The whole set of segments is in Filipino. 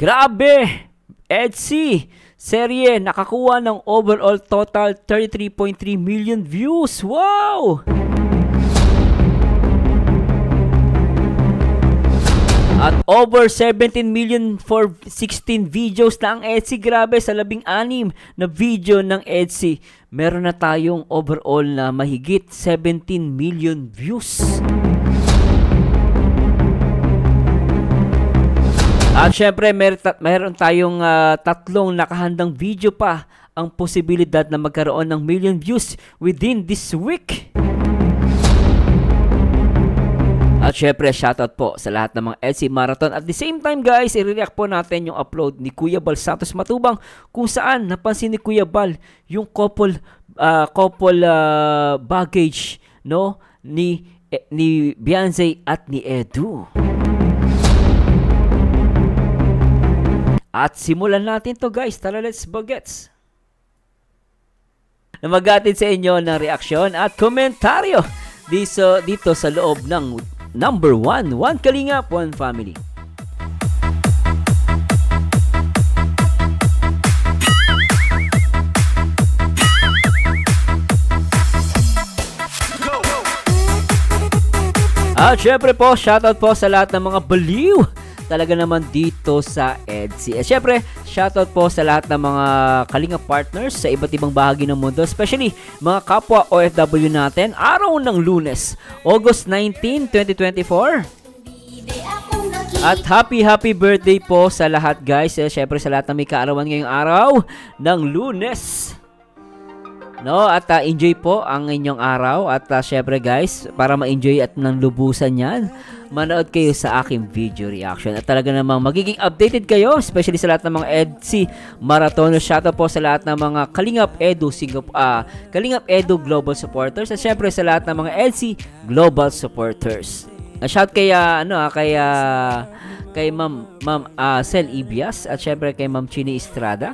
Grabe! EDSI serye nakakuha ng overall total 33.3 million views. Wow! At over 17 million for 16 videos na ang EDSI. Grabe, sa 16 na video ng EDSI, meron na tayong overall na mahigit 17 million views. At syempre, meron tayong tatlong nakahandang video pa ang posibilidad na magkaroon ng million views within this week. At syempre, shoutout po sa lahat ng mga EDSI Marathon. At the same time guys, i-react po natin yung upload ni Kuya Bal Santos Matubang, kung saan napansin ni Kuya Bal yung couple baggage, no, ni Beyonce at ni Edu. At simulan natin to guys. Tara, let's bagets. Na mag-atid sa inyo ng reaksyon at komentaryo dito sa loob ng number 1, One Kalingap, One Family. At syempre po, shoutout po sa lahat ng mga baliw talaga naman dito sa EDSI. At syempre, shoutout po sa lahat ng mga Kalingap partners sa iba't ibang bahagi ng mundo, especially mga kapwa OFW natin. Araw ng Lunes, August 19, 2024. At happy birthday po sa lahat guys. Syempre sa lahat na may kaarawan ngayong araw ng Lunes. No, at enjoy po ang inyong araw. At syempre guys, para ma-enjoy at nang lubusan yan, manood kayo sa aking video reaction. At talaga namang magiging updated kayo, especially sa lahat ng mga EDSI Marathon. Shoutout po sa lahat ng mga Kalingap Edu Kalingap Edu Global Supporters. At syempre sa lahat ng mga EDSI Global Supporters. Shout kay Ma'am Sel Ibias. At syempre kay Ma'am Chini Estrada.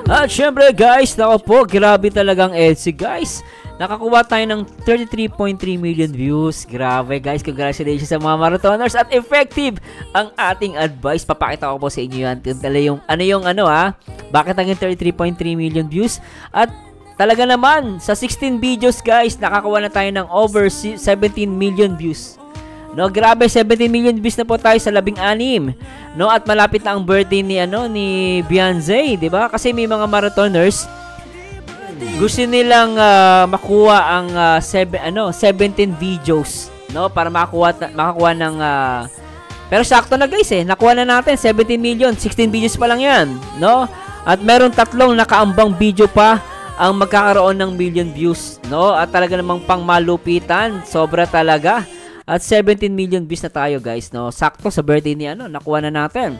At syempre guys, nako po, grabe talagang EDSI guys. Nakakuha tayo ng 33.3 million views. Grabe guys, congratulations sa mga marathoners. At effective ang ating advice. Papakita ko po sa inyo yan. Bakit naging 33.3 million views? At talaga naman, sa 16 videos guys, nakakuha na tayo ng over 17 million views. No, grabe, 17 million views na po tayo sa 16. No, at malapit na ang birthday ni Beyonce, 'di ba? Kasi may mga marathoners gusto nilang makuha ang 17 videos, no, para makakuha ng pero sakto na guys nakuha na natin 17 million, 16 videos pa lang 'yan, no? At meron tatlong nakaambang video pa ang magkakaroon ng million views, no? At talaga namang pangmalupitan, sobra talaga. At 17 million views na tayo guys, no? Sakto sa birthday ni nakuha na natin.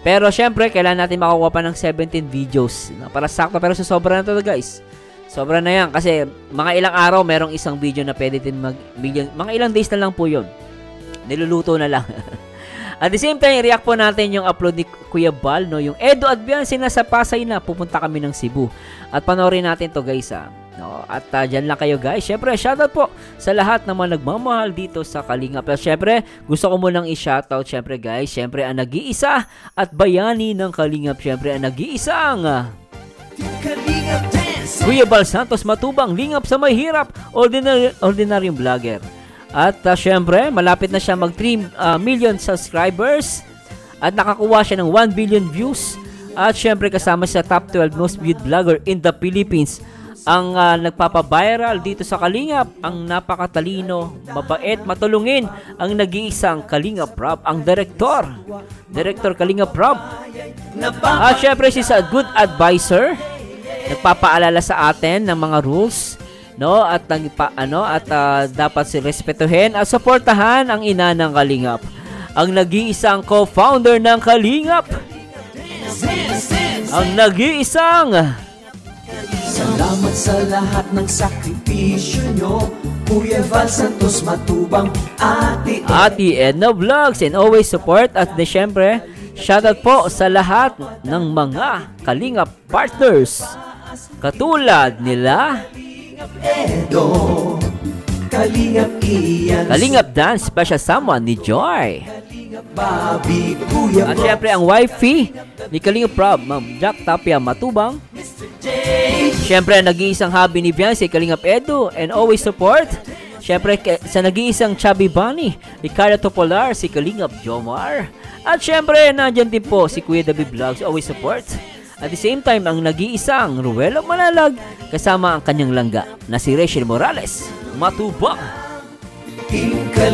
Pero syempre, kailangan natin makuha pa ng 17 videos, no? Para sakto, pero sobra na to guys. Sobra na yan kasi mga ilang araw merong isang video na pwede din mag-million. Mga ilang days na lang po yun. Niluluto na lang. At the same time, i-react po natin yung upload ni Kuya Bal, no? Yung Edu at Beyonce na sa Pasay na. Pupunta kami ng Cebu. At panoorin natin to guys, no? At dyan lang kayo guys. Syempre, shoutout po sa lahat ng mga nagmamahal dito sa Kalingap. Pero syempre, gusto ko munang i-shoutout syempre guys. Syempre, ang nag-iisa at bayani ng Kalingap. Syempre, ang nag-iisang Kuya Bal Santos Matubang, lingap sa may hirap, ordinaryong vlogger. At syempre, malapit na siya mag 3 million subscribers. At nakakuha siya ng 1 billion views. At syempre, kasama sa top 12 most viewed vlogger in the Philippines. Ang nagpapa-viral dito sa Kalingap, ang napakatalino, mabait, matulungin, ang nag-iisang Kalingap Rob, ang Director Kalingap Rob. At syempre, she's a good advisor, nagpapaalala sa atin ng mga rules, no? At dapat respetuhin at suportahan ang ina ng Kalingap, ang nag-iisang co-founder ng Kalingap, ang nag-iisang salamat sa lahat ng sakripisyo nyo, Kuya Bal Santos Matubang, Ate Edna Vlogs, and always support. At syempre, shoutout po sa lahat ng mga Kalingap partners katulad nila Edo, Kalingap Ian, Kalingap Dan, special someone ni Joy. Kalingap Bobby, Kuya At Bro, syempre ang wifey ni Kalingap Rob, Ma'am Jack Tapia Matubang. Syempre nag-iisang hobby ni Beyonce, Kalingap Edu, and always support. Syempre sa nag-iisang chubby bunny, Ricardo Topolar, si Kalingap Jomar. At syempre nandyan din po si Kuya David Vlogs, always support. At the same time, ang nag-iisang Ruelo Malalag kasama ang kanyang langga na si Rachel Morales Matubang.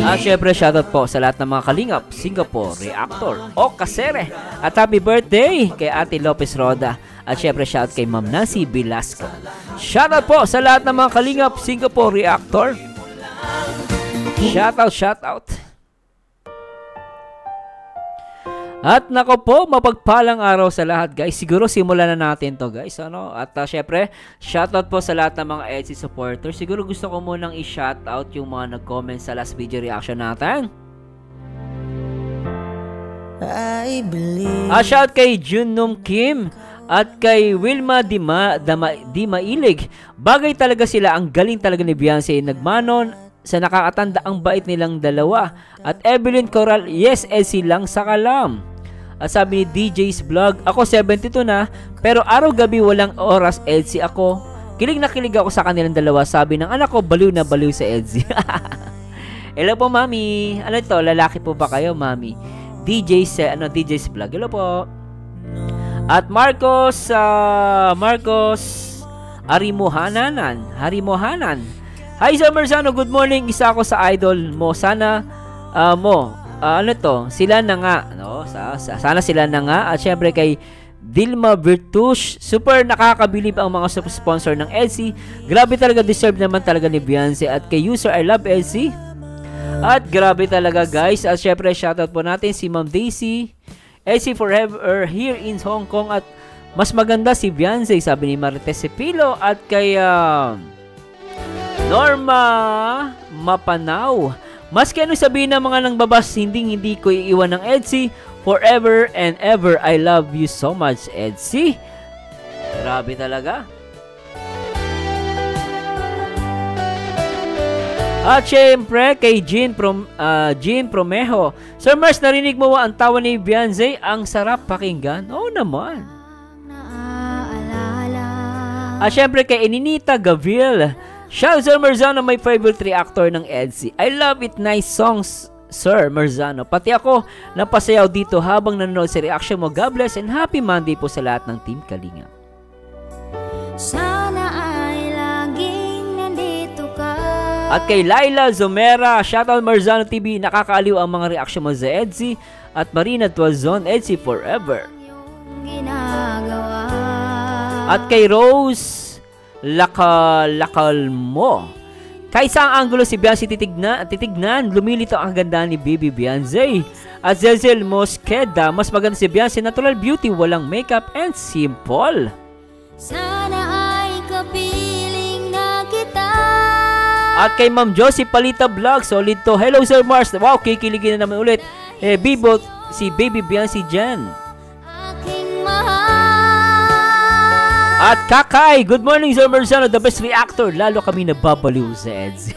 At syempre shoutout po sa lahat ng mga Kalingap Singapore Reactor o Kasere. At happy birthday kay Ate Lopez Roda. At syempre shoutout kay Ma'am Nancy Velasco. Shoutout po sa lahat ng mga Kalingap Singapore Reactor. Shoutout. At nako po, mapagpalang araw sa lahat guys. Siguro simulan na natin to guys, ano? At syempre, shoutout po sa lahat ng mga EDSI supporters. Siguro gusto ko munang i-shoutout yung mga nag-comment sa last video reaction natin. Shout kay Junnom Kim at kay Wilma Di Mailig. Bagay talaga sila, ang galing talaga ni Beyonce. Nagmanon sa nakakatanda ang bait nilang dalawa. At Evelyn Coral, yes, EDSI lang sa kalam. At sabi ni DJ's Vlog, ako 72 na, pero araw-gabi walang oras EDSI ako. Kilig na kilig ako sa kanilang dalawa. Sabi ng anak ko, baliw na baliw sa EDSI. Hello po, Mami. Ano ito? Lalaki po ba kayo, Mami? DJ's Vlog. Hello po. At Marcos Harimohanan. Hi, Sir Merzano. Good morning. Isa ako sa idol mo. Sana sila na nga, no? Sana sila na nga. At syempre kay Dilma Virtus, super nakakabilib ang mga sponsor ng EDSI. Grabe talaga, deserve naman talaga ni Beyonce. At kay user, I love EDSI. At grabe talaga guys. At syempre shoutout po natin si Ma'am Daisy, EDSI forever here in Hong Kong. At mas maganda si Beyonce, sabi ni Marites Cepilo. At kay Norma Mapanaw, maski ano sabihin ng mga nangbabas, hindi ko iiwan ng EDSI forever and ever. I love you so much, EDSI. Grabe talaga. At syempre kay Jean Promejo, Sir Mars, narinig mo ba ang tawa ni Beyonce? Ang sarap pakinggan. Oo naman. At syempre kay Eninita Gavril, shout Sir Merzano, my favorite reactor ng EDSI. I love it, nice songs, Sir Merzano. Pati ako napasayaw dito habang nanonood sa reaction mo. God bless and happy Monday po sa lahat ng Team Kalingap. Sana ay laging nandito ka. At kay Laila Zomera, shoutout Merzano TV, nakakaaliw ang mga reaction mo sa EDSI. At Marina Tuazon, EDSI forever. At kay Rose Lakal mo. Kahit saang anggulo si Beyonce titignan, lumilito ang ganda ni Baby Beyonce. At Zezel Mosqueda, mas maganda si Beyonce, natural beauty, walang makeup and simple. Sana ay kapiling na kita. At kay Ma'am Josie Palita Vlog, solid to. Hello Sir Mars. Wow, kikiligin na naman ulit. Bibo, si Baby Beyonce dyan. Aking mahal. At Kakay, good morning Sir Merzano, the best reactor. Lalo kami nababaliw sa EDSI.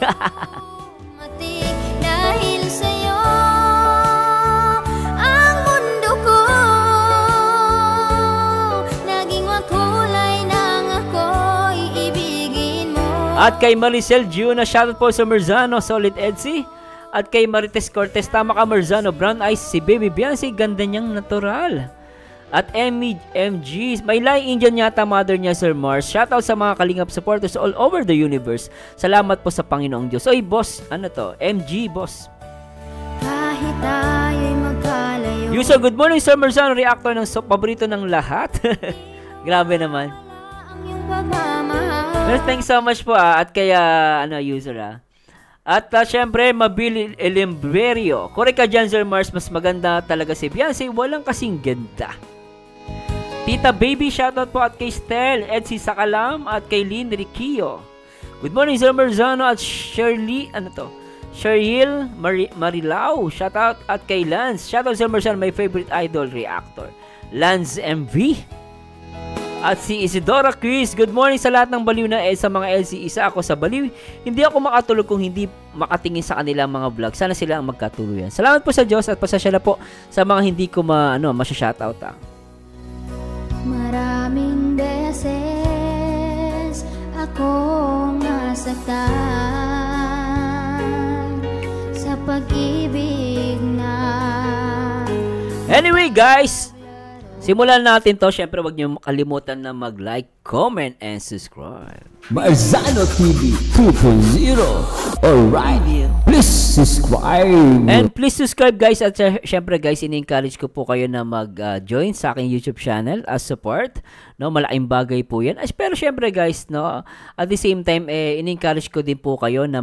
Dahil sa'yo, ang mundo ko naging makulay nang ako'y ibigin mo. At kay Maricel Giuna, shoutout po sa Merzano, solid EDSI. At kay Marites Cortez, tama ka Merzano, brown eyes si Baby Beyonce, ganda niyang natural. At MG, may lying Indian yata mother niya, Sir Mars. Shoutout sa mga Kalingap supporters all over the universe. Salamat po sa Panginoong Diyos. Oy, boss, ano to? MG, boss. Kahit tayo'y magkalayo. Yuso, good morning, Sir Merzano, reactor ng paborito ng lahat. Grabe naman. Well, thanks so much po At kaya, user At syempre, Mabili Elimberio. Correct ka dyan, Sir Mars. Mas maganda talaga si Beyonce. Walang kasing ganda. Tita Baby, shoutout po at kay Stel, EDSI Sakalam, at kay Lynn Riquillo. Good morning, Sir Merzano, at Shirley, Cheryl Marilao, shoutout at kay Lance. Shoutout Sir Merzano, my favorite idol reactor. Lance MV. At si Isidora Chris, good morning sa lahat ng baliw na sa mga LC. Isa ako sa baliw. Hindi ako makatulog kung hindi makatingin sa kanilang mga vlog. Sana sila ang magkatuluyan. Salamat po sa Diyos at pasasya na po sa mga hindi ko masya-shoutout. Maraming beses akong nasaktan sa pag-ibig na. Anyway guys, simulan natin to. Syempre wag niyo makalimutan na mag-like, comment, and subscribe. Marzano TV 2.0. Alright, please subscribe. And please subscribe guys. At syempre guys, ini-encourage ko po kayo na mag-join sa aking YouTube channel as support. No, malaking bagay po 'yan. Pero syempre guys, no, at the same time ini-encourage ko din po kayo na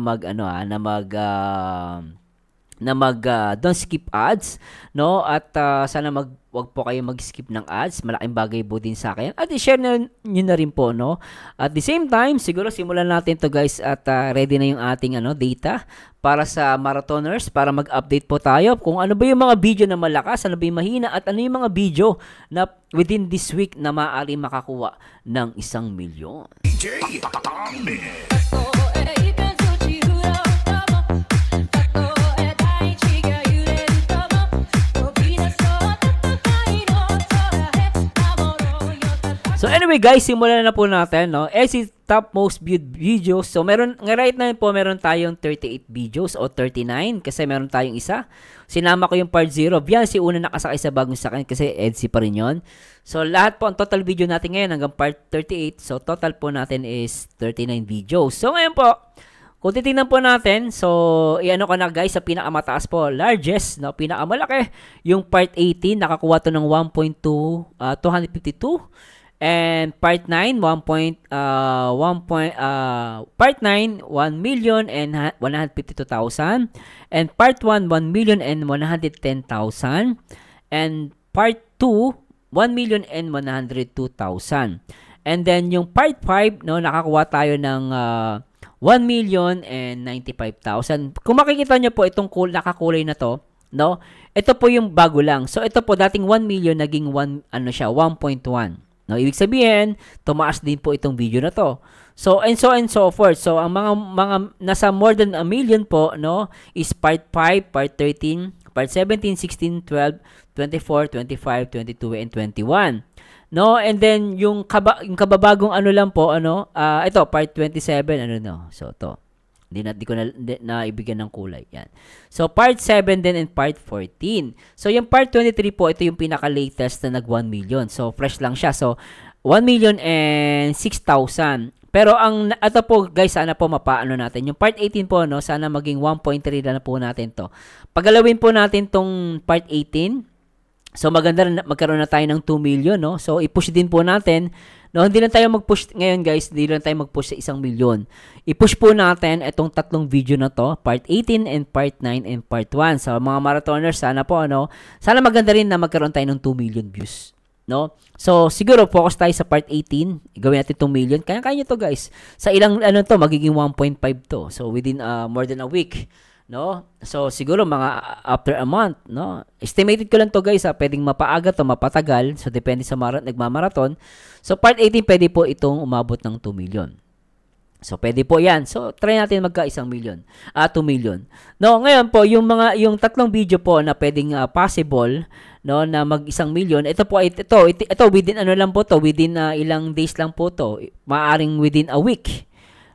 don't skip ads, no? At sana wag po kayo mag-skip ng ads. Malaking bagay po din sa akin. At i-share nyo na rin po, no? At the same time, siguro simulan natin to guys at ready na yung ating data para sa marathoners para mag-update po tayo kung ano ba yung mga video na malakas, ano ba yung mahina, at ano yung mga video na within this week na maaari makakuha ng 1 milyon. So anyway guys, simulan na po natin, no? LC top most viewed videos. So meron right now po meron tayong 38 videos o 39 kasi meron tayong isa. Sinama ko yung part 0. Yan si una nakasakay sa bagong sakyan kasi EDC pa rin 'yon. So lahat po ang total video natin ngayon hanggang part 38. So total po natin is 39 videos. So ngayon po, kung titingnan po natin, so iano ko na guys sa pinakamataas po, largest, no, pinakamalaki, yung part 18 nakakuha to ng 252. And part 9 part 9 1,152,000, and part 1 1,110,000, and part 2 1,102,000. And then yung part 5, no, nakakuha tayo ng 1,095,000. Kung makikita nyo po itong nakakulay na to, no, ito po yung bago lang. So ito po dating 1 million naging 1.1. No, ibig sabihin, tumaas din po itong video na to. So and so forth. So ang mga nasa more than 1 million po, no, is part 5, part 13, part 17, 16, 12, 24, 25, 22 and 21. No, and then yung kababagong lang po, ito part 27, So to. Hindi ko na ibigyan ng kulay. Yan. So, part 7 din and part 14. So, yung part 23 po, ito yung pinaka-latest na nag 1 million. So, fresh lang siya. So, 1,006,000. Pero, ito po, guys, sana po mapaano natin. Yung part 18 po, no, sana maging 1.3 na po natin to. Pagalawin po natin tong part 18. So, maganda rin, magkaroon na tayo ng 2 million, no? So, i-push din po natin. No, hindi lang tayo mag-push ngayon guys, hindi lang tayo mag-push sa 1 milyon. I-push po natin itong tatlong video na to, part 18 and part 9 and part 1. So mga marathoners, sana po sana maganda rin na magkaroon tayo ng 2 million views, no? So siguro focus tayo sa part 18, gawin natin 2 million. Kaya nyo to guys. Sa ilang to, magiging 1.5 to. So within more than a week, no? So siguro mga after a month, no? Estimated ko lang to guys, pwedeng mapaaga to, mapatagal. So depende sa nagmamarathon. So part 18 pwede po itong umabot ng 2 million. So pwede po 'yan. So try natin magka 1 million. 2 million. No, ngayon po yung tatlong video po na pwedeng possible, no, na mag 1 million. Ito po ito within lang po to, within ilang days lang po to. Maaring within a week.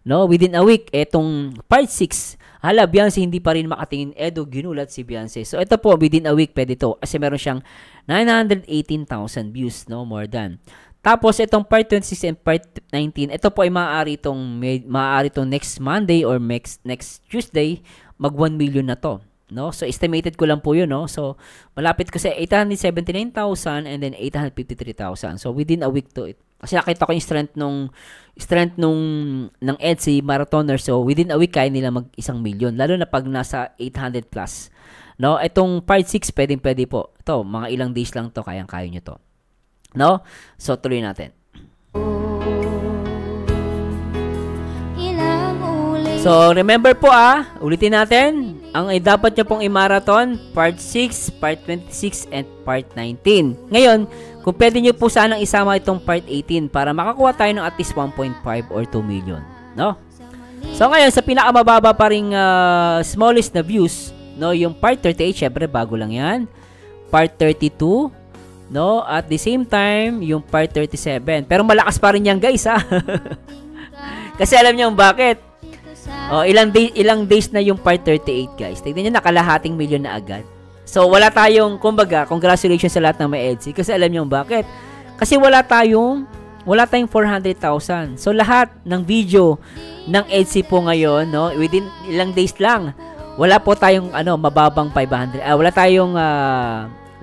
No, within a week etong part 6. Hala, Beyonce hindi pa rin makatingin. Edo, ginulat si Beyonce. So, ito po, within a week, pwede to. Kasi meron siyang 918,000 views, no? More than. Tapos, itong part 26 and part 19, ito po ay maaari itong next Monday or next Tuesday, mag 1 million na to. No? So, estimated ko lang po yun, no? So, malapit ko sa 879,000 and then 853,000. So, within a week to. Kasi nakita ko yung strength ng EDC marathoner. So, within a week, kaya nila mag 1 million. Lalo na pag nasa 800 plus. No? Itong part 6, pwede po. Ito, mga ilang days lang to, kayang-kaya nyo to. No? So, tuloy natin. So, remember po ulitin natin. Ang dapat nyo pong i-marathon, part 6, part 26, and part 19. Ngayon, kung pwede nyo po sanang isama itong part 18 para makakuha tayo ng at least 1.5 or 2 million, no? So ngayon, sa pinakamababa pa ring smallest na views, no, yung part 38, syempre bago lang yan. Part 32, no, at the same time, yung part 37. Pero malakas pa rin yan, guys, ha? Kasi alam niyo bakit? Ilang days na yung part 38, guys. Tignan niyo, nakalahating million na agad. So, wala tayong, kumbaga, congratulations sa lahat ng may EDSI. Kasi alam niyo bakit? Kasi wala tayong 400,000. So, lahat ng video ng EDSI po ngayon, no, within ilang days lang, wala po tayong, mababang 500. Wala tayong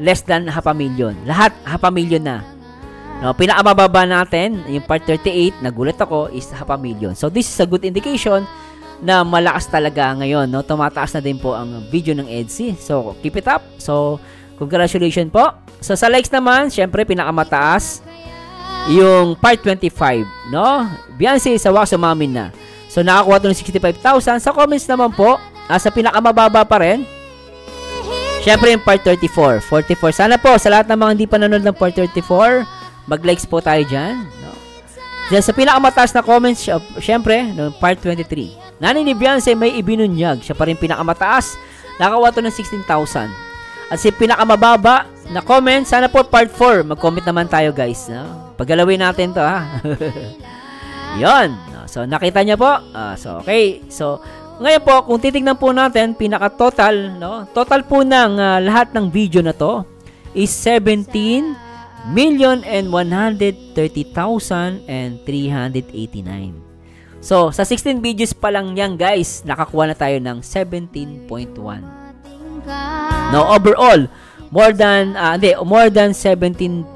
less than 500,000. Lahat, 500,000 na. No, pinakamababa natin, yung part 38, nagulat ako, is 500,000. So, this is a good indication na malakas talaga ngayon, no? Tumataas na din po ang video ng EDSI. So, keep it up. So, congratulations po. So, sa likes naman, syempre, pinakamataas, yung part 25, no? Beyonce, sa wakas umamin na. So, nakakuha ito ng 65,000. Sa comments naman po, sa pinakamababa pa rin, syempre, yung part 34. 44. Sana po, sa lahat ng mga hindi pa nanonood ng part 34, mag-likes po tayo dyan, no? Diyan sa pinakamataas na comments, syempre, no, part 23. Nanay ni Beyonce may ibinunyag. Siya pa rin pinakamataas. Nakakuha ito ng 16,000. At si pinakamababa na comment, sana po part 4. Mag-comment naman tayo, guys, no? Paggalawin natin to, ha? Yon. So, nakita niya po. So, okay. So, ngayon po, kung titignan po natin, pinaka-total, no? Total po ng lahat ng video na to is 17,130,389. So, sa 16 videos pa lang yan, guys, nakakuha na tayo ng 17.1. No, overall, more than 17.1,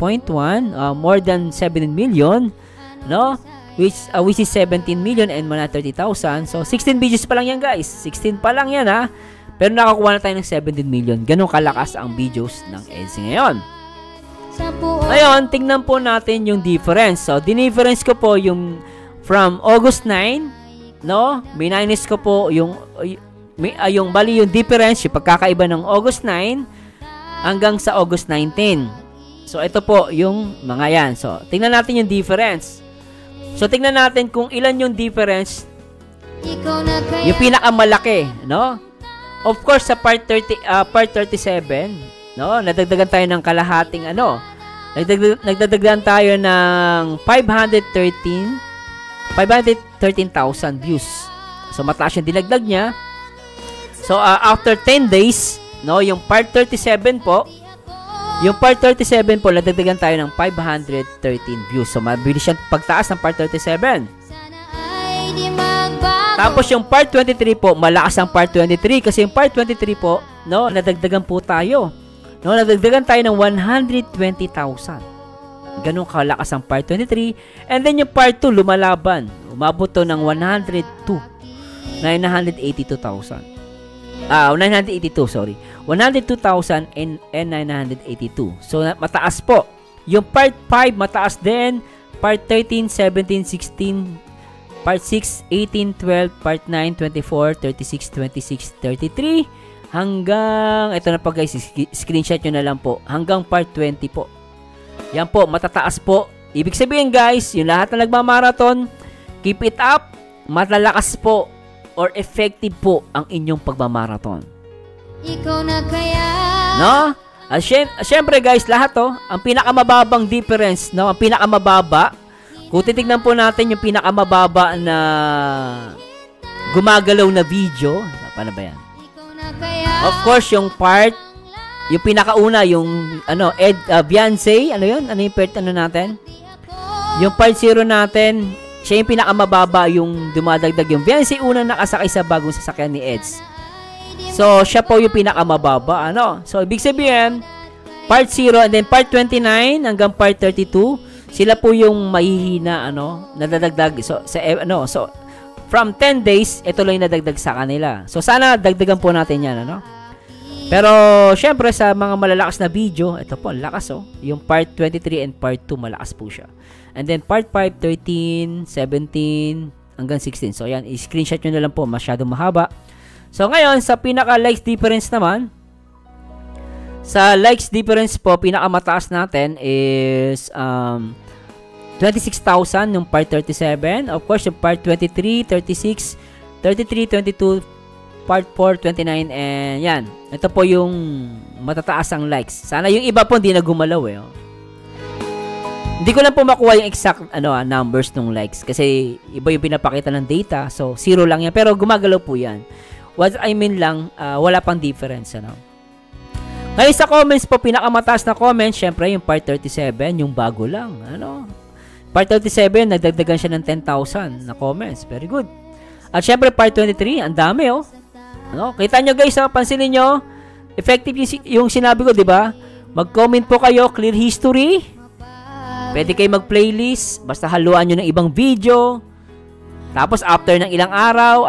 more than 17 million, no? Which is 17,130,000. So, 16 videos pa lang yan, guys. 16 pa lang yan, ha? Pero nakakuha na tayo ng 17 million. Ganun kalakas ang videos ng EDSI ngayon. Ngayon, tingnan po natin yung difference. So, dinifference ko po yung from August 9, no? Minus ko po yung bali yung difference, yung pagkakaiba ng August 9 hanggang sa August 19. So, ito po yung mga yan. So, tingnan natin yung difference. So, tingnan natin kung ilan yung difference. Yung pinakamalaki, no? Of course, sa part 37, no? Nadagdagan tayo ng kalahating nagdagdagan tayo ng 513,000 views. So, mataas yung dinagdag niya. So, after 10 days, no, yung part 37 po, nadagdagan tayo ng 513 views. So, mabilis siyang pagtaas ng part 37. Tapos, yung part 23 po, malakas ang part 23. Kasi yung part 23 po, no, nadagdagan po tayo. No, nadagdagan tayo ng 120,000. Ganun kalakas ang part 23. And then yung part 2 lumalaban. Umabot to ng 982,000. 982, sorry. 102,000 and 982. So mataas po. Yung part 5 mataas din. Part 13, 17, 16, part 6, 18, 12, part 9, 24, 36, 26, 33. Hanggang, ito na pa guys, screenshot nyo na lang po. Hanggang part 20 po. Yan po, matataas po. Ibig sabihin guys, yung lahat na nagmamarathon, keep it up, matalakas po or effective po ang inyong pagmamarathon. Ikaw na kaya? No? At syempre guys, lahat to, ang pinakamababang difference, no? Ang pinakamababa, kung titignan po natin yung pinakamababa na gumagalaw na video, paano ba yan? Of course, yung part, yung pinakauna, yung Beyonce, ano yun? Ano yung part natin? Yung part 0 natin, siya yung pinakamababa, yung dumadagdag yung Beyonce unang nakasakay sa bagong sasakyan ni Eds. So, siya po yung pinakamababa, ano? So, ibig sabihin, part 0 and then part 29 hanggang part 32, sila po yung mahihina, nadadagdag. So, so from 10 days, ito lang yung nadagdag sa kanila. So, sana dagdagan po natin yan, Pero, syempre, sa mga malalakas na video, ito po, lakas, Yung part 23 and part 2, malakas po siya. And then, part 5, 13, 17, hanggang 16. So, yan, i-screenshot nyo na lang po, masyadong mahaba. So, ngayon, sa pinaka-likes difference naman, Sa likes difference po, pinakamataas natin is 26,000 yung part 37. Of course, yung part 23, 36, 33, 22, part 4, 29, and yan. Ito po yung matataas ang likes. Sana yung iba po hindi na gumalaw eh. Oh. Hindi ko lang po makuha yung exact numbers ng likes kasi iba yung pinapakita ng data. So, 0 lang yan. Pero gumagalaw po yan. What I mean lang, wala pang difference. Ngayon sa comments po, pinakamataas na comment, syempre yung part 37, yung bago lang. Part 37, nagdagdagan siya ng 10,000 na comments. Very good. At syempre part 23, ang dami oh. Kita nyo guys, pansinin nyo, effective yung sinabi ko, di ba? Mag-comment po kayo, clear history. Pwede kayo mag-playlist, basta haluan nyo ng ibang video. Tapos after ng ilang araw,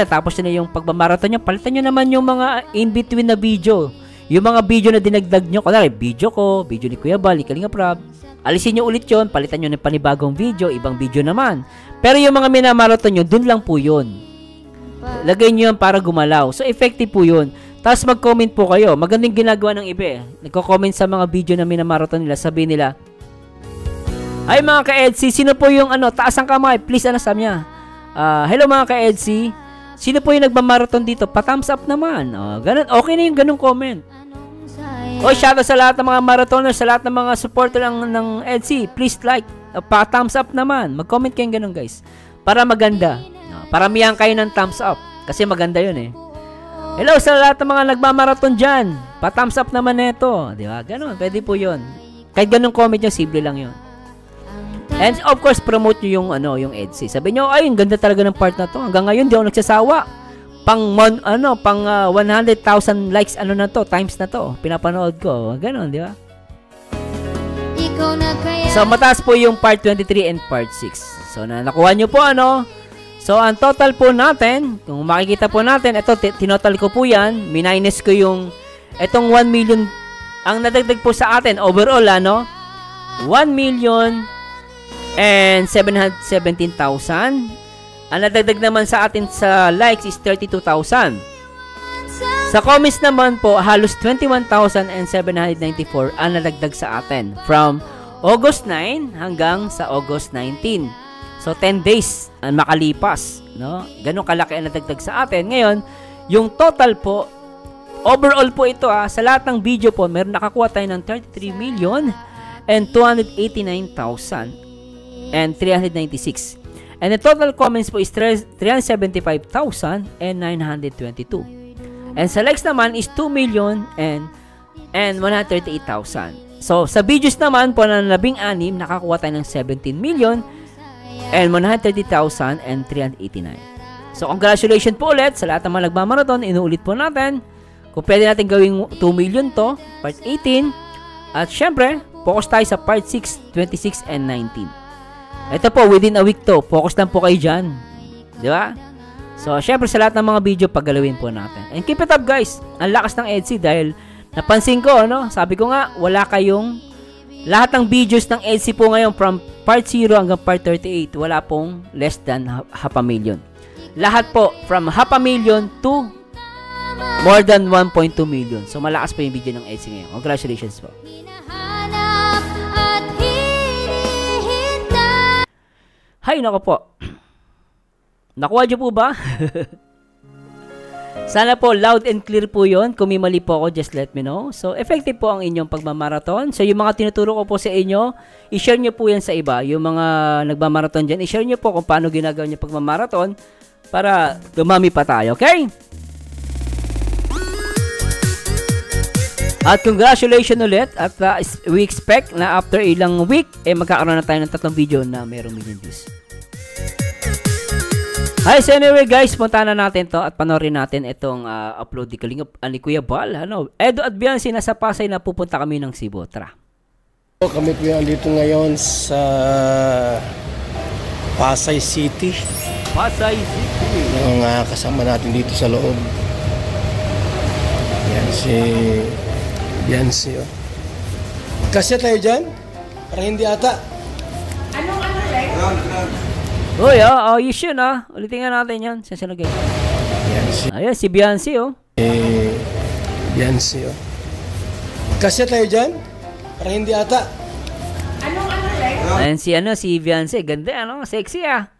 tapos na yung pagmamarathon nyo, palitan nyo naman yung mga in-between na video. Yung mga video na dinagdag nyo, kunwari, video ko, video ni Kuya Bal, ni Kalinga Prab, alisin nyo ulit yun, palitan nyo ng panibagong video, ibang video naman. Pero yung mga minamarathon nyo, dun lang po yun. Lagay nyo yun para gumalaw. So, effective po yun. Tapos mag-comment po kayo. Magandang ginagawa ng iba eh. Nagko-comment sa mga video na minamarathon nila, sabihin nila, ay mga ka-EDC, sino po yung taas ang kamay? Please, sabi niya. Hello mga ka-EDC, sino po yung nagmamarathon dito? Pa-thumbs up naman. Ganun, okay na yung ganung comment. Shoutout sa lahat ng mga marathoners, sa lahat ng mga supporter ng EDC. Please like, pa-thumbs up naman. Mag-comment kayong ganun guys. Para maganda. Paramihan kayo ng thumbs up. Kasi maganda yun eh. Hello sa lahat ng mga nagmamarathon dyan. Pa-thumbs up naman neto. Di ba? Ganun, pwede po yun. Kahit ganung comment nyo, simple lang yun. And of course, promote nyo yung EDC. Sabi nyo, ay, ang ganda talaga ng part na to. Hanggang ngayon, di ako nagsasawa. Pang 100,000 likes, na to, times na to. Pinapanood ko. Ganon, di ba? So, mataas po yung part 23 and part 6. So, nakuha nyo po, So, ang total po natin, kung makikita po natin, ito, tinotal ko po yan. Minus ko yung, itong 1 million, ang nadagdag po sa atin, overall, 1 million and 717,000. Ang nadagdag naman sa atin sa likes is 32,000. Sa comments naman po, halos 21,794 ang nadagdag sa atin from August 9 hanggang sa August 19. So 10 days ang makalipas, Ganun kalaki ang nadagdag sa atin. Ngayon, yung total po, overall po ito sa lahat ng video po, meron nakakuha tayo ng 33 million and 289,000 and 396. And the total comments po is 375,922. And sa likes naman is 2 million and 138,000. So, sa videos naman po na 16, nakakuha tayo ng 17 million and 130,000 and 389. So, congratulations po ulit sa lahat ng mga nagmamarathon. Inuulit po natin. Kung pwede natin gawing 2 million to, part 18. At syempre, focus tayo sa part 6, 26, and 19. Ito po, within a week to. Focus lang po kayo dyan. Di ba? So, syempre sa lahat ng mga video, paggalawin po natin. And keep it up guys. Ang lakas ng EDC dahil napansin ko, sabi ko nga, wala kayong, lahat ng videos ng EDC po ngayon from part 0 hanggang part 38, wala pong less than 500,000. Lahat po, from 500,000 to more than 1.2 million. So, malakas po yung video ng EDC ngayon. Congratulations po. Hay, nako po. Nakuha niyo po ba? Sana po loud and clear po yon. Kung may mali po ako, just let me know. So, effective po ang inyong pagmamarathon. So, yung mga tinuturo ko po sa inyo, i-share nyo po yan sa iba. Yung mga nagmamarathon dyan, i-share nyo po kung paano ginagawa nyo pagmamarathon para dumami pa tayo, okay? At congratulations ulit. At we expect na after ilang week, magkakaroon na tayo ng 3 video na mayroong million views. Hi, so anyway guys, punta na natin to at panoorin natin itong upload ni Kuya Bal. Edo at Biancy, nasa Pasay na pupunta kami ng Cebu. Tara. Kami po andito ngayon sa Pasay City. Pasay City. Yung kasama natin dito sa loob. Yan si Biancy. Kasi tayo dyan? Para hindi ata. Anong like? Uy, you should ulitin nga natin yan. Sasunod guys. Yan si Ayan, si Biancy Biancy Kasya tayo dyan? Para hindi ata. Anong ano, Lex? Ayan si Beyonce. Ganda, ano? Sexy, ah.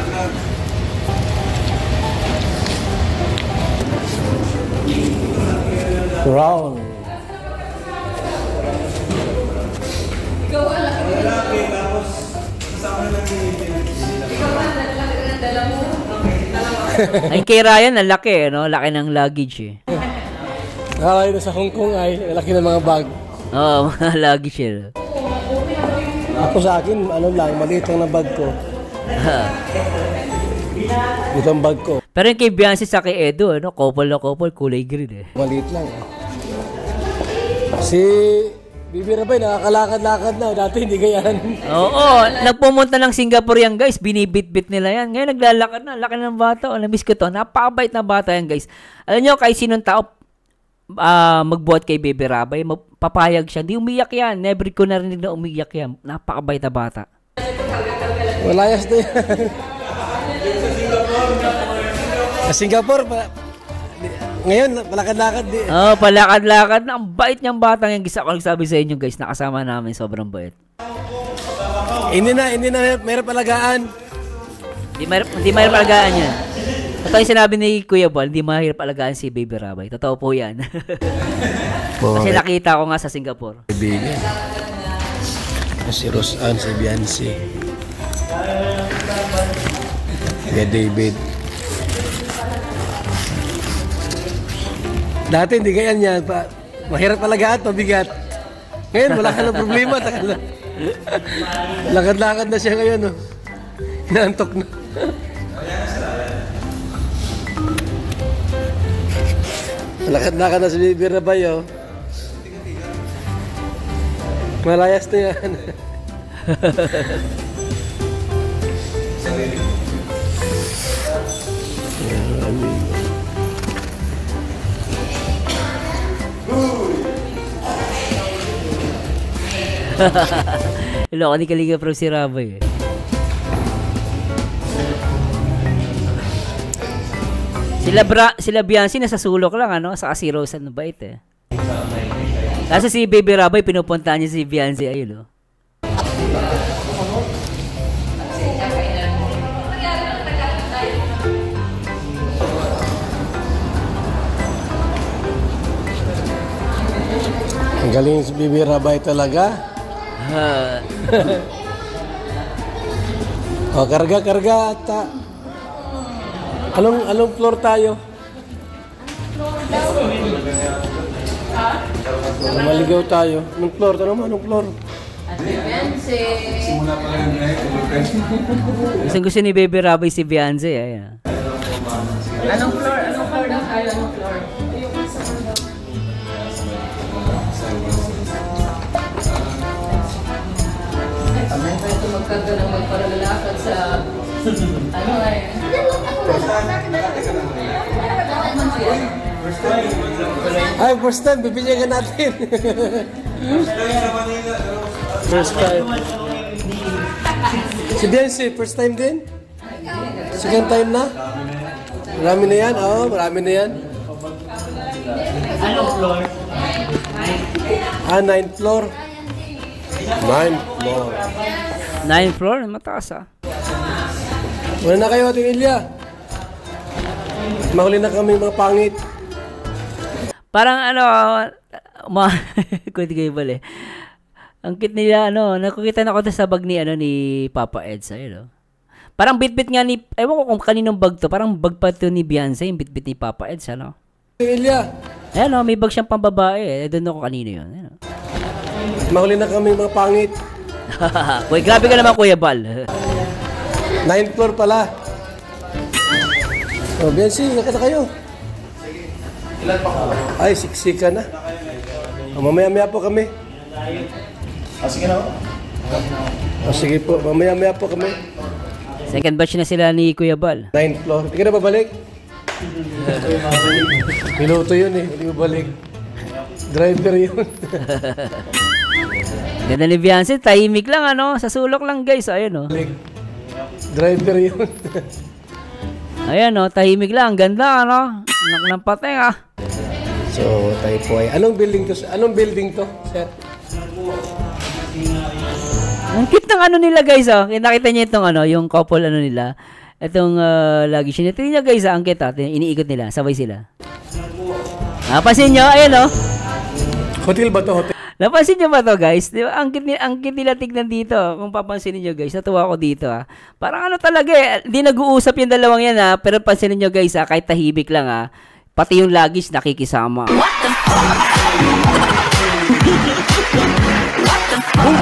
Round. Ay, kay Ryan, ang laki, no? Laki ng luggage, eh. Nakakaya na sa Hong Kong ay laki ng mga bag. Oo, mga luggage, eh. Ako sa akin, ano lang, maliit lang na bag ko. Ito ang bag ko. Pero yung kay Beyonce sa kay Edo, ano? Couple na couple, kulay green, eh. Maliit lang. Si Bibi Rabay, nakakalakad-lakad na. Dati hindi ganyan. Oo, nagpumunta ng Singapore yan, guys. Binibit-bit nila yan. Ngayon naglalakad na. Laki ng bata. Oh, namiss ko to. Napakabait na bata yan, guys. Alam nyo, kahit sinong tao magbuhat kay Baby Rabay, papayag siya. Hindi umiyak yan. Never ko narinig na umiyak yan. Napakabait na bata. Malayas na yan. Sa Singapore, ngayon, palakad-lakad di. Oh, palakad-lakad na. Ang bait niyang batang yan. Gisa ko nagsabi sa inyo, guys. Nakasama namin. Sobrang bait. Hindi na, mayroon palagaan. Hindi mahirap alagaan yan. Totoo yung sinabi ni Kuya Bal, hindi mahirap alagaan si Baby Rabay. Totoo po yan. Kasi nakita ko nga sa Singapore. Kaibigan. Si Roseanne, si Beyonce. Kaya David. Dati hindi ganyan yan. Mahirap alagaan, mabigat. Ngayon, wala ka ng problema. Lakad-lakad na siya ngayon. Oh. Naantok na. Lakad-lakad na si Baby Rabay. Oh. Malayas na yan. Hello, ni Kaliga from si Rabay, eh. Sila Beyonce nasa sulok lang, ano? Sa si Roseanne, bait, eh. Kasi si Baby Rabay, pinupuntahan niya si Beyonce, ayun, oh. Ang galing si Baby Rabay talaga. O, karga ata. Anong floor tayo? Maligaw tayo. Anong floor? Tanong mo, anong floor? Gusto ni Baby Rabay si Beyonce, ayan. Anong floor? Anong floor daw tayo? Anong floor? Magkagalang magparalalakad sa ano ay First time, bibigyan ka natin. First time. Si Beyonce, first time din? Second time na? Marami na yan? Oo, marami na yan. Anong floor? 9th floor. 9th floor. 9th floor? Mataas, ah. Wala na kayo, Ating Ilya. Mahuli na kami mga pangit. Parang ano, kundi kayo bali. Ang cute nila, ano, nakukita na ko sa bag ni, ni Papa Edsa, yun, no? Parang bit-bit nga ni, ewan ko kung kaninong bag to, parang bag pa to ni Beyonce, yung bit-bit ni Papa Edsa, no? Ating Ilya. Ayan, no, may bag siyang pambabae, eh. Doon ako kanino yun, ayan, no? Mahuli na kami mga pangit. Boy, grabe ka naman, Kuya Bal. 9th floor pala. O, Beyonce, nakita kayo. Ay, siksika na. O, mamaya-maya po kami. Sige na. O, sige po, mamaya-maya po kami. Second batch na sila ni Kuya Bal. 9th floor. Hindi ka na babalik? Piloto yun eh, hindi babalik. Driver yun. Ganda ni Beyonce, tahimik lang, ano? Sa sulok lang, guys. Ayun, no? Driver yun. Ayan, no? Tahimik lang. Ganda, ano? Anak ng pateng, ah. So, tayo po ay... Anong building to, sir? Ang cute ng ano nila guys, oh. Nakita niyo itong ano, yung couple ano nila. Itong luggage nila. Tingnan niyo guys, ang cute, ah. Iniikot nila, sabay sila. Napansin niyo, ayan oh. Hotel ba to? Hotel? Napansin niyo ba to guys? Di ba? Ang cute nila tignan dito. Kung papansinin niyo guys, natuwa ako dito ah. Parang ano talaga eh, hindi nag-uusap yung dalawang yan ah. Pero pansinin niyo guys ah, kahit tahimik lang ah. Pati yung luggage nakikisama.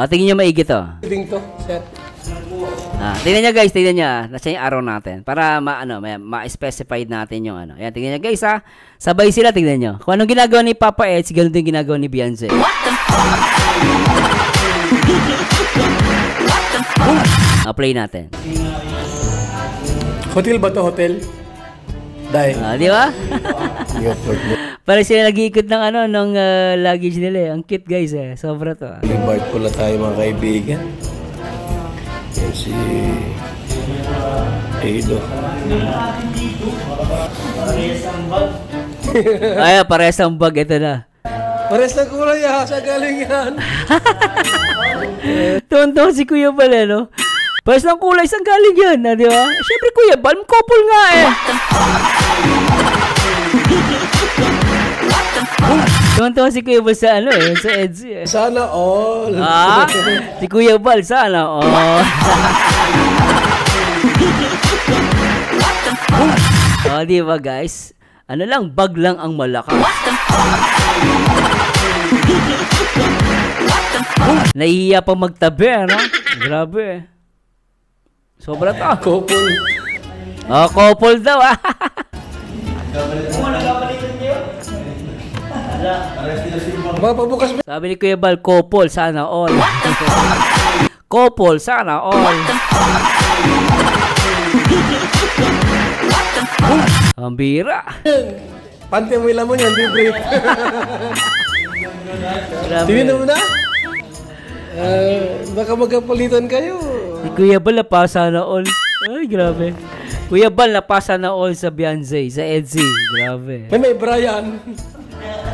Tingnan niyo maigi to. Building to, sir? Tingnan niyo guys, tingnan niyo. Nasa yung arrow natin. Para ma-specify natin yung ano. Ayan, tingnan niyo guys ha. Sabay sila, tingnan niyo. Kung anong ginagawa ni Papa Eds, ganun din ginagawa ni Beyonce. Play natin. Hotel ba to? Hotel? Dahil. Di ba? Newport mo. Para sila nag-iikot ng ano, ng luggage nila eh. Ang cute guys eh. Sobra to. Libart pala tayo mga kaibigan. Yan si Edo. Ay, parehas ang bag. Ito na. Pares na kulay ha. Sa galing yan. Tonto si Kuya Bal eh, no? Parehas ng kulay. Saan galing yan? Di ba? Siyempre Kuya Bal, couple nga eh. Tonto si Kuya Bal sa ano eh. Sa Edzy eh. Sana all. Si Kuya Bal, sana all. Di ba guys? Ano lang, bag lang ang malakas. Nahihiya pa magtabi, ano? Grabe. Sobra to. Couple. Couple daw, ah. Mapabukas mo. Sabi ni Kuya Bal, couple, sana all. Couple, sana all. Ang bira. Pante mo ilan mo yan, di break. Tingnan mo na. Baka magkapalitan kayo. Si Kuya Bal napasa na all. Ay, grabe. Kuya Bal napasa na all sa Beyonce, sa Edzy. Grabe. May Brian.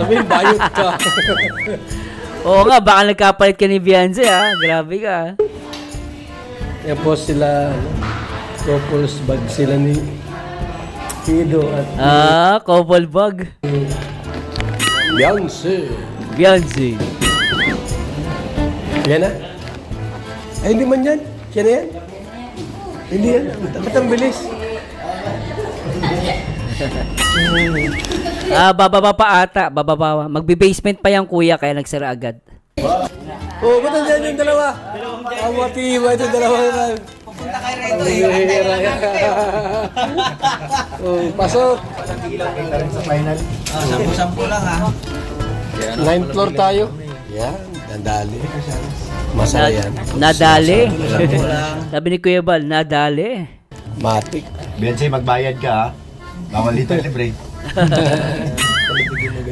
Sabi yung bayot ka. Oo nga, baka nagkapalit ka ni Beyonce ha. Grabe ka. Yan po sila, couples bag sila ni Edo at couple bag. Beyonce. Beyonce. Yan na? Ay, hindi man yan. Yan na yan? Hindi yan. Ba't ang bilis? Bababa pa ata. Bababa. Magbe-basement pa yung kuya kaya nagsara agad. Oh, ba't nandiyan yung dalawa? Ang matiwa itong dalawa naman. Pupunta kayo rito. Pasok. Sa final. 10-10 lang ha. 9th floor tayo. Yan, nadali. Masaya yan. Nadali. Sabi ni Kuya Bal, nadali. Matik. Beyonce, magbayad ka ha. Bawal dito libre.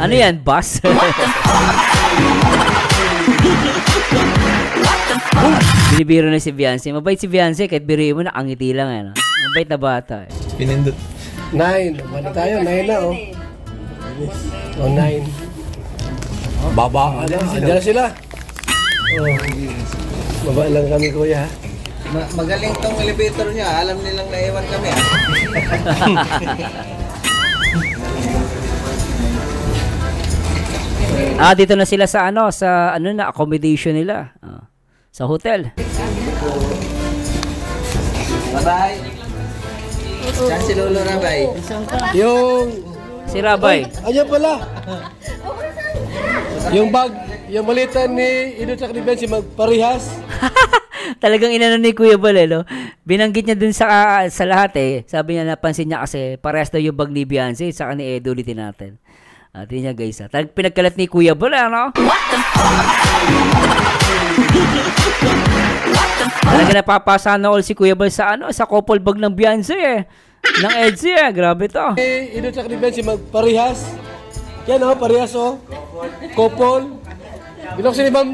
Ano yan, boss? Binibiro na si Beyonce. Mabait si Beyonce, kahit biruin mo, nakangiti lang. Ano? Mabait na bata. Eh. Pinindot. 9. Ano tayo? 9 na, oh. Oh, 9. Baba ka na. Andiyan na sila. Oh. Baba lang kami, kuya. Ha? Magaling tong elevator niya. Alam nilang naiwan kami ha. Dito na sila sa ano, na accommodation nila. Sa hotel. Bye-bye. Saan si Lolo Rabay? Yung... Si Rabay. Ayan pala. Yung bag, yung malitan ni Edo at ni Beyonce magparihas. Talagang inano ni Kuya Bal, no? Binanggit niya dun sa lahat eh. Sabi niya, napansin niya kasi parehas daw yung bag ni Beyonce sa ni Edo ulitin natin. Tingnan niya guys. Pinagkalat ni Kuya Bal, ano? Talaga napapasa na all si Kuya Bal sa sa couple bag ng Beyonce eh. Ng Edzy eh. Grabe to. Edo at ni Beyonce magparihas. Yan oh, parehas oh. Couple. Binuksan ni Ma'am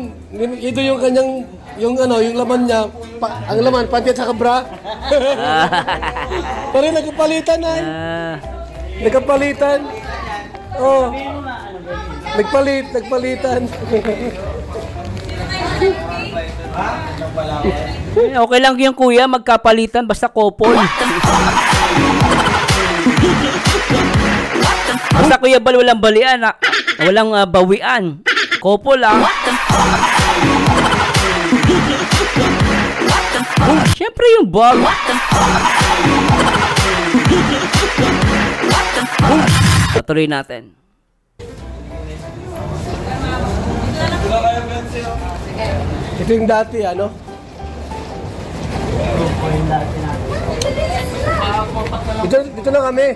Edo yung kanyang, yung laman niya. Ang laman, panty at saka bra. Parang nagkapalitan na. Nagkapalitan. Oh. Nagpalitan. Okay lang yung kuya, magkapalitan, basta couple. Basta Kuya Bal, walang balian, walang bawian. Couple lang. Siyempre yung bag. Patuloy natin. Ito yung dati, ano? Dito na kami.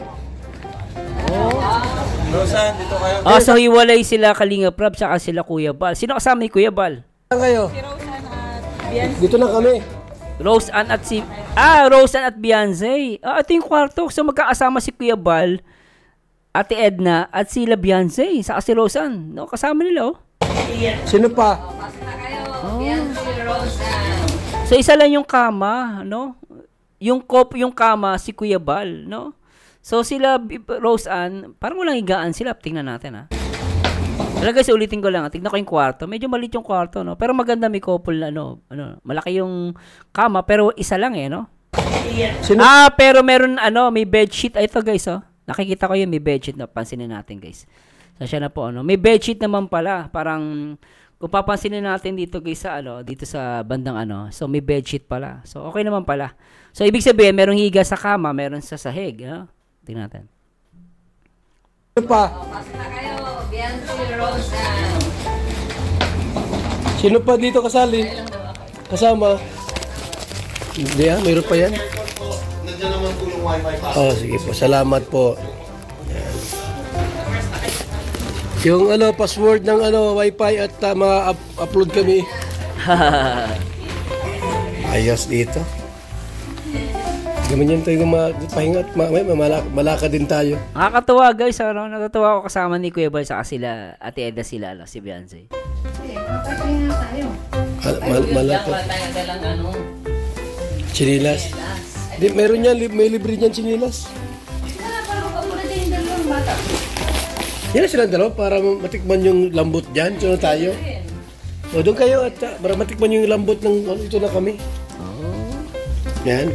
So hiwalay sila Kalinga Prab tsaka sila Kuya Bal. Sino kasama ni Kuya Bal? Saan kayo? Dito na kami. Rose Ann at Beyonce. Ito yung kwarto. So magkakasama si Kuya Bal, Ate Edna at sila Beyonce. Saka si Rose Ann. No, kasama nila, oh. Sino pa? So isa lang yung kama, no? Yung kama si Kuya Bal, no? So sila Rose Ann, parang walang higaan sila. Tingnan natin, ha. Talaga guys, ulitin ko lang. Tingnan ko yung kwarto. Medyo maliit yung kwarto, no? Pero maganda, may couple na, malaki yung kama, pero isa lang, no? Sino? Pero meron, may bedsheet. Ito, guys, oh. Nakikita ko yun, may bedsheet na. Pansinin natin, guys. So, siya na po, May bedsheet naman pala. Parang, kung papansinin natin dito, guys, dito sa bandang, So, may bedsheet pala. So, okay naman pala. So, ibig sabihin, merong higa sa kama, meron sa sahig, Tingnan natin. Sino pa? Sino pa dito kasali? Kasama? Hindi, mayroon pa yan. Nandiyan naman po yung wifi pa. Oh, sige po. Salamat po. Yan. Yung password ng wifi at ma-upload kami. Ayos dito. Ganyan tayo pahinga at malaka din tayo. Nakakatuwa, guys, Natatawa ako kasama ni Kuya Bal sa sila, Ate Edna sila, si Beyonce. Papahinga tayo. Malaka. Chinilas. Di, meron yan, may libre niyan chinilas. Yan na silang dalawa para matikman yung lambot dyan. Doon tayo. O doon kayo at para matikman yung lambot ng ito na kami. Yan.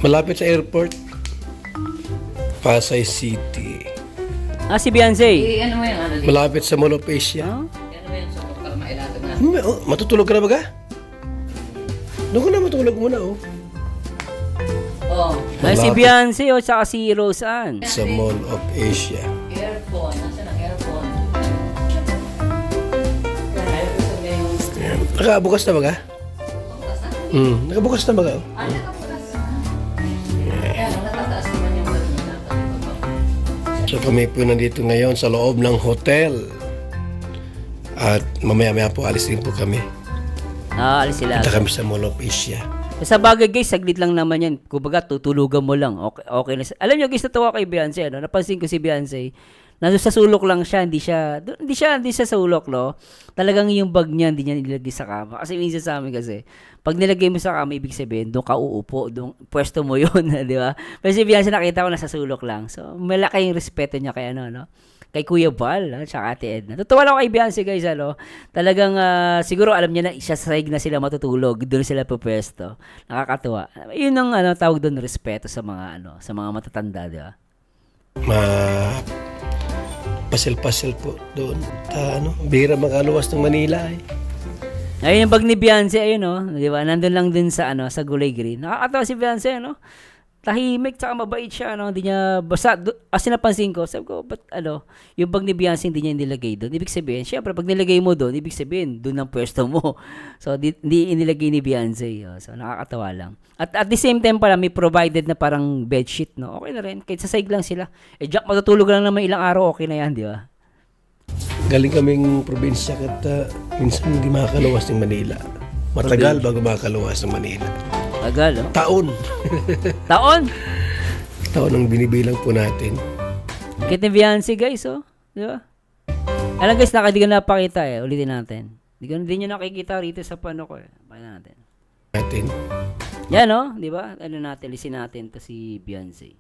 Malapit sa airport. Pasay City. Si Beyonce. Ano mo yan? Malapit sa Mall of Asia. Ano mo yan? So, para mailatag na. Matutulog ka na ba ka? Doon ko na matulog muna, Oo. Si Beyonce, saka si Rose Ann. Sa Mall of Asia. Earphone. Nasaan ang earphone? Nakabukas na ba ka? Nakabukas na ba ka? Natataas naman yung So kami po nandito ngayon sa loob ng hotel. At mamaya-maya po alis din po kami. Alis sila. Punta kami sa Mall of Asia. Sa bagay, guys, saglit lang naman yan. Kumbaga, tutulugan mo lang. Okay na. Alam niyo, guys, natuwa kay Beyonce, Napansin ko si Beyonce. Nasa sa sulok lang siya, hindi siya sa sulok, no? Talagang yung bag niya, hindi niya nilagay sa kama. Kasi minsan sa amin kasi, pag nilagay mo sa kama, ibig sabihin, doon ka uupo, doon, pwesto mo yun, di ba? Pero si Beyonce, nakita ko nasa sulok lang. So, malaki yung respeto niya kay kay Kuya Bal, tsaka Ate Edna. Totoo lang ako kay Beyonce, guys, Talagang, siguro alam niya na isa sa sahig na sila matutulog, doon sila pupwesto. Nakakatuwa. Yun ang, tawag doon, respeto sa mga, sa mga matatanda, di ba? Pasil-pasil po doon. Bihira makaluwas ng Manila, Ayun yung bag ni Beyonce, ayun, di ba? Nandun lang din sa, sa Gulay Green. Nakakatawa si Beyonce, tahimik, tsaka mabait siya, hindi niya, basta, as napansin ko, sabi ko, ba't, yung bag ni Beyonce, hindi niya nilagay doon. Ibig sabihin, syempre, pag nilagay mo doon, ibig sabihin, doon ang pwesto mo. So, hindi inilagay ni Beyonce. So, nakakatawa lang. At the same time pala, may provided na parang bedsheet, no? Okay na rin, kahit sasayig lang sila. Jack, matutulog lang naman ilang araw, okay na yan, di ba? Galing kaming probinsya at minsan hindi makakaluwas ng Manila. Matagal bago makakaluwas ng Manila. Tagal, Taon. Taon? Taon ang binibilang po natin. Kit ni Beyonce, guys, di ba? Alam, guys, di ko napakita, ulitin natin. Di nyo nakikita rito sa pano ko, Pakita natin. Yan, no? Di ba? Ano natin, listen natin to si Beyonce.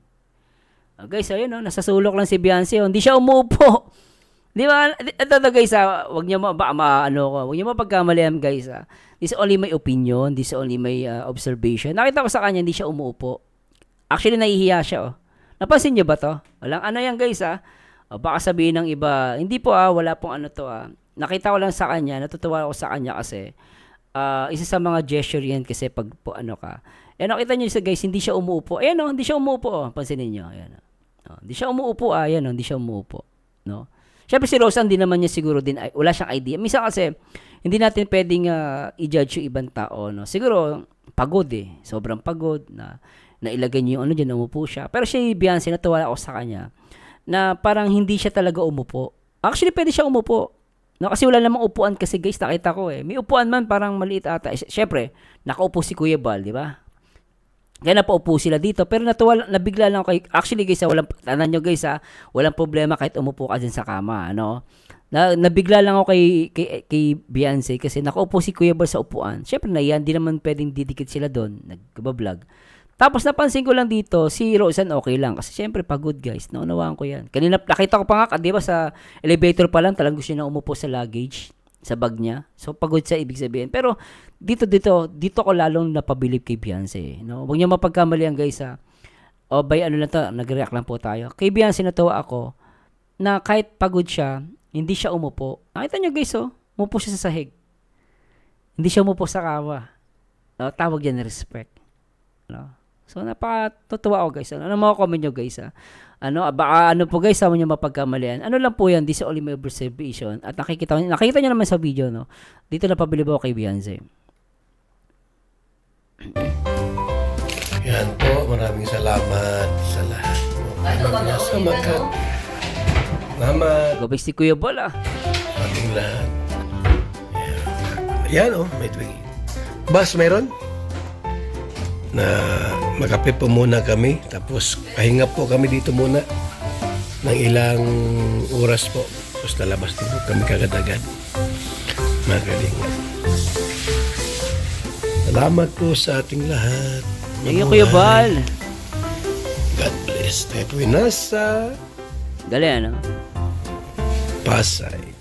Guys, ayun, no? Nasa sulok lang si Beyonce. Hindi siya umupo. Di ba? Ito guys, wag niyo wag niyo mapagkamalian, guys, This is only my opinion. This is only my observation. Nakita ko sa kanya, hindi siya umuupo. Actually, nahihiya siya, Napansin niyo ba to? Walang ano yan, guys, baka sabihin ng iba, hindi po, wala pong ano to, Nakita ko lang sa kanya, natutuwa ako sa kanya kasi, isa sa mga gesture yan kasi pag po ano ka. Nakita niyo guys, hindi siya umuupo. Ayan, hindi siya umuupo, pansinin niyo. Ayan, hindi siya umuupo, ayan, hindi siya umuupo. No? Siyempre si Roseanne, hindi naman niya siguro din, wala siyang idea. Minsan kasi, hindi natin pwedeng i-judge yung ibang tao, no? Siguro, pagod sobrang pagod na ilagay niyo yung ano dyan, umupo siya. Pero siya, Beyonce, natuwa ako sa kanya na parang hindi siya talaga umupo. Actually, pwede siya umupo. No, kasi wala namang upuan kasi guys, nakita ko May upuan man parang maliit ata. Siyempre, nakaupo si Kuya Bal, di ba? Kaya napaupo sila dito. Pero nabigla lang ako actually guys, tanan nyo guys walang problema kahit umupo ka dyan sa kama, ano? Nabigla lang ako kay Beyonce kasi nakaupo si Kuya Bal sa upuan. Siyempre na yan, di naman pwedeng didikit sila doon, nagbablog. Tapos napansin ko lang dito, si Roseanne okay lang. Kasi syempre pagod guys, naunawaan ko yan. Kanina nakita ko pa nga, di ba sa elevator pa lang, talagang gusto niya umupo sa luggage, sa bag niya. So pagod siya, ibig sabihin. Pero dito ko lalong napabilib kay Beyonce. No? Huwag niyo mapagkamalian guys by ano lang to, nag-react lang po tayo. Kay Beyonce natuwa ako na kahit pagod siya, hindi siya umupo. Nakita niyo guys umupo siya sa sahig. Hindi siya umupo sa kama. No? Tawag yan na respect. No? So, napakatutuwa ako guys. Ano mga comment nyo guys baka ano po guys, nyo mapagkamalian. Ano lang po yan, this is only my observation. At nakikita nyo naman sa video, no? Dito na pabilib ako kay Beyonce. Yan po, maraming salamat sa lahat. Salamat. Gabay si Kuya Bal Ating lahat. Yan may twig. Bas, mayroon? Na magkape po muna kami, tapos pahinga po kami dito muna ng ilang oras po, tapos lalabas din po kami kagad-agad. Magaling. Salamat po sa ating lahat. Thank you Kuya Bal. God bless. Tayo po nasa Galing Pasay.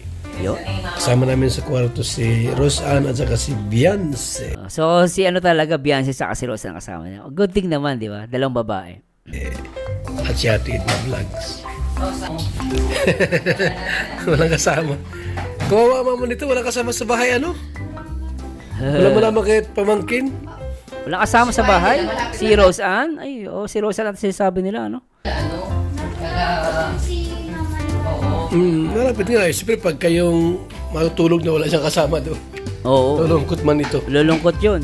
Yo. Kasama namin sa kwarto si Roseanne at saka si Beyonce. So si talaga Beyonce sa si Roseanne kasama niya. Good thing naman, di ba? Dalawang babae. At si Ate Edna Vlogs. Walang kasama. Kawawa mama nito, walang kasama sa bahay Wala mo naman kahit pamangkin. Walang kasama sa bahay? Si Roseanne? Si Roseanne at sinasabi nila, Malapit nga siyempre pag kayong matutulog na wala siyang kasama doon. Oo. Lulungkot man ito. Lulungkot yun.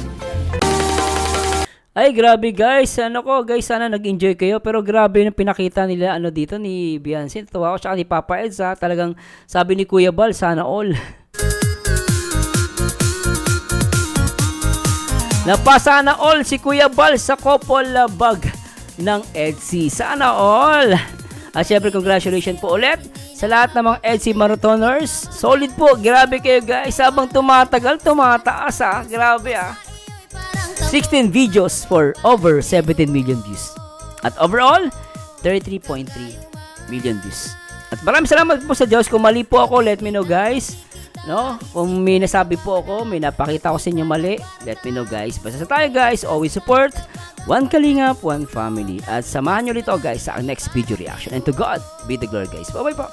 Ay, grabe guys. Guys, sana nag-enjoy kayo. Pero grabe yung pinakita nila dito ni Beyonce. Tawa ko siya ni Papa Eds Talagang sabi ni Kuya Bal, sana all. Napasana all si Kuya Bal sa couple bag ng Edsy. Sana all. At syempre, congratulations po ulit sa lahat ng mga Edsy Marathoners. Solid po. Grabe kayo guys. Habang tumatagal, tumataas Grabe 16 videos for over 17 million views. At overall, 33.3 million views. At maraming salamat po sa Diyos. Kung mali po ako, let me know guys. No? Kung may nasabi po ako, may napakita ko sa inyo mali, let me know guys. Basta sa tayo guys, always support One Kalingap, One Family. At samahan nyo ulit guys sa next video reaction. And to God be the glory guys. Bye bye po.